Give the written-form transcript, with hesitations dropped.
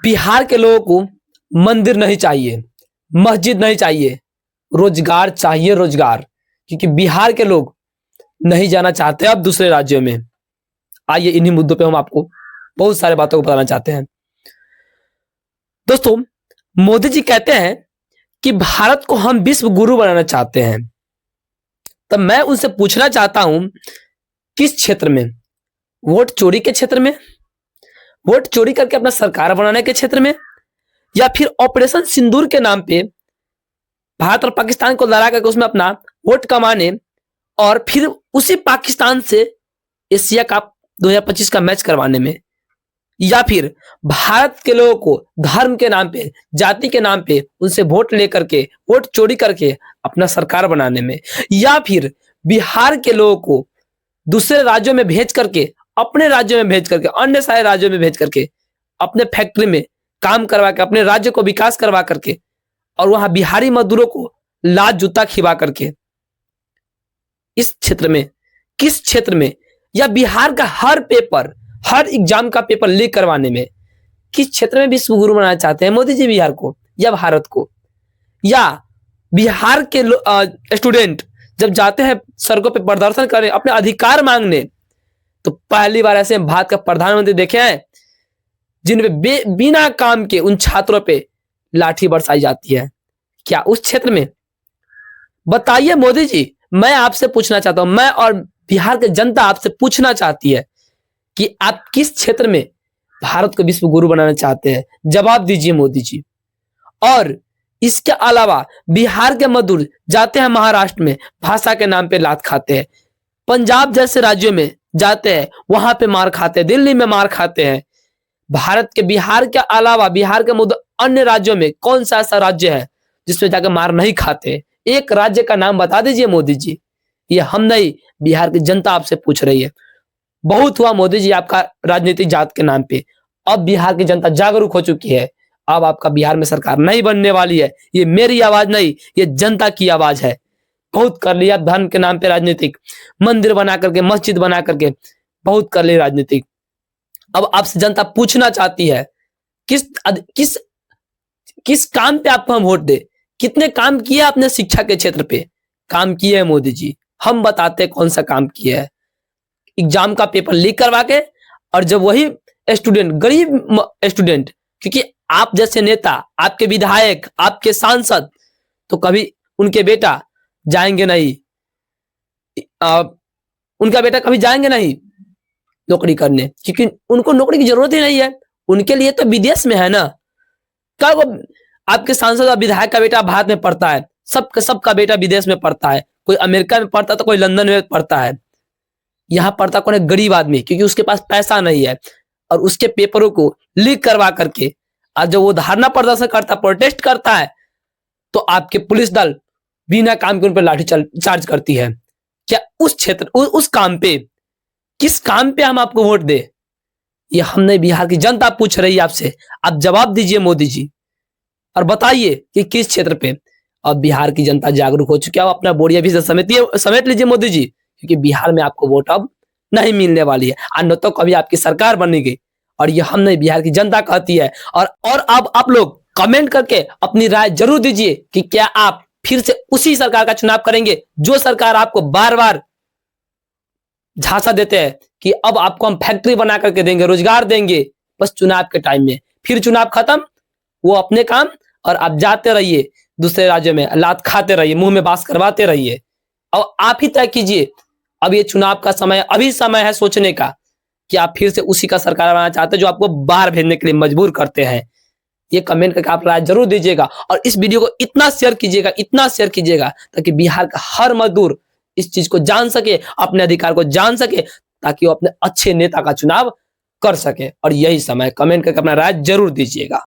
बिहार के लोगों को मंदिर नहीं चाहिए, मस्जिद नहीं चाहिए, रोजगार चाहिए, रोजगार। क्योंकि बिहार के लोग नहीं जाना चाहते अब दूसरे राज्यों में। आइए इन्हीं मुद्दों पे हम आपको बहुत सारे बातों को बताना चाहते हैं। दोस्तों, मोदी जी कहते हैं कि भारत को हम विश्व गुरु बनाना चाहते हैं। तब मैं उनसे पूछना चाहता हूं, किस क्षेत्र में? वोट चोरी के क्षेत्र में, वोट चोरी करके अपना सरकार बनाने के क्षेत्र में, या फिर ऑपरेशन सिंदूर के नाम पे भारत और पाकिस्तान को लड़ा करके उसमें अपना वोट कमाने और फिर उसी पाकिस्तान से एशिया कप 2025 का मैच करवाने में, या फिर भारत के लोगों को धर्म के नाम पे, जाति के नाम पे उनसे वोट लेकर के, वोट चोरी करके अपना सरकार बनाने में, या फिर बिहार के लोगों को दूसरे राज्यों में भेज करके, अपने राज्यों में भेज करके, अन्य सारे राज्यों में भेज करके अपने फैक्ट्री में काम करवा के अपने राज्य को विकास करवा करके और वहां बिहारी मजदूरों को लात जूता खिला करके, इस क्षेत्र में, किस क्षेत्र में, या बिहार का हर पेपर, हर एग्जाम का पेपर लीक करवाने में, किस क्षेत्र में विश्व गुरु बनाना चाहते हैं मोदी जी बिहार को या भारत को? या बिहार के स्टूडेंट जब जाते हैं सड़कों पे प्रदर्शन करने, अपने अधिकार मांगने, तो पहली बार ऐसे भारत का प्रधानमंत्री देखे हैं जिनपे बिना काम के उन छात्रों पे लाठी बरसाई जाती है? क्या उस क्षेत्र में? बताइए मोदी जी, मैं आपसे पूछना चाहता हूं, मैं और बिहार की जनता आपसे पूछना चाहती है कि आप किस क्षेत्र में भारत को विश्व गुरु बनाना चाहते हैं? जवाब दीजिए मोदी जी। और इसके अलावा बिहार के मजदूर जाते हैं महाराष्ट्र में, भाषा के नाम पे लात खाते हैं, पंजाब जैसे राज्यों में जाते हैं, वहां पे मार खाते हैं, दिल्ली में मार खाते हैं। भारत के, बिहार के अलावा बिहार के मजदूर अन्य राज्यों में कौन सा ऐसा राज्य है जिसमें जाकर मार नहीं खाते? एक राज्य का नाम बता दीजिए मोदी जी। ये हम नहीं, बिहार की जनता आपसे पूछ रही है। बहुत हुआ मोदी जी आपका राजनीतिक जात के नाम पे। अब बिहार की जनता जागरूक हो चुकी है। अब आपका बिहार में सरकार नहीं बनने वाली है। ये मेरी आवाज नहीं, ये जनता की आवाज है। बहुत कर लिया धर्म के नाम पे राजनीतिक, मंदिर बना करके, मस्जिद बना करके बहुत कर ली राजनीतिक। अब आपसे जनता पूछना चाहती है, किस किस किस काम पे आपको हम वोट दे? कितने काम किए आपने शिक्षा के क्षेत्र पे? काम किए हैं मोदी जी, हम बताते हैं कौन सा काम किया है। एग्जाम का पेपर लीक करवा के, और जब वही स्टूडेंट, गरीब स्टूडेंट, क्योंकि आप जैसे नेता, आपके विधायक, आपके सांसद, तो कभी उनके बेटा जाएंगे नहीं, उनका बेटा कभी जाएंगे नहीं नौकरी करने, क्योंकि उनको नौकरी की जरूरत ही नहीं है। उनके लिए तो विदेश में है ना। क्या वो आपके सांसद और विधायक का बेटा भारत में पढ़ता है? सबका बेटा विदेश में पढ़ता है। कोई अमेरिका में पढ़ता है तो कोई लंदन में पढ़ता है। यहाँ पढ़ता कौन है? गरीब आदमी, क्योंकि उसके पास पैसा नहीं है। और उसके पेपरों को लीक करवा करके आज जब वो धरना प्रदर्शन करता, प्रोटेस्ट करता है, तो आपके पुलिस दल बिना काम के उन पर लाठी चार्ज करती है। क्या उस क्षेत्र, उस काम पे, किस काम पे हम आपको वोट दे? ये हमने, बिहार की जनता पूछ रही है आपसे। आप जवाब दीजिए मोदी जी, और बताइए कि किस क्षेत्र पे। अब बिहार की जनता जागरूक हो चुकी है। अपना बोरिया भी समेट लीजिए मोदी जी, क्योंकि बिहार में आपको वोट अब नहीं मिलने वाली है। अन्य तो कभी आपकी सरकार बनेगी, और ये हमने, बिहार की जनता कहती है। और अब आप लोग कमेंट करके अपनी राय जरूर दीजिए कि क्या आप फिर से उसी सरकार का चुनाव करेंगे जो सरकार आपको बार बार झांसा देते हैं कि अब आपको हम फैक्ट्री बना करके देंगे, रोजगार देंगे, बस चुनाव के टाइम में। फिर चुनाव खत्म, वो अपने काम, और आप जाते रहिए दूसरे राज्यों में, लात खाते रहिए, मुंह में बास करवाते रहिए। और आप ही तय कीजिए, अब ये चुनाव का समय, अभी समय है सोचने का कि आप फिर से उसी का सरकार बनाना चाहते हैं जो आपको बाहर भेजने के लिए मजबूर करते हैं। ये कमेंट करके आप राय जरूर दीजिएगा, और इस वीडियो को इतना शेयर कीजिएगा, इतना शेयर कीजिएगा, ताकि बिहार का हर मजदूर इस चीज को जान सके, अपने अधिकार को जान सके, ताकि वो अपने अच्छे नेता का चुनाव कर सके। और यही समय, कमेंट करके अपना राय जरूर दीजिएगा।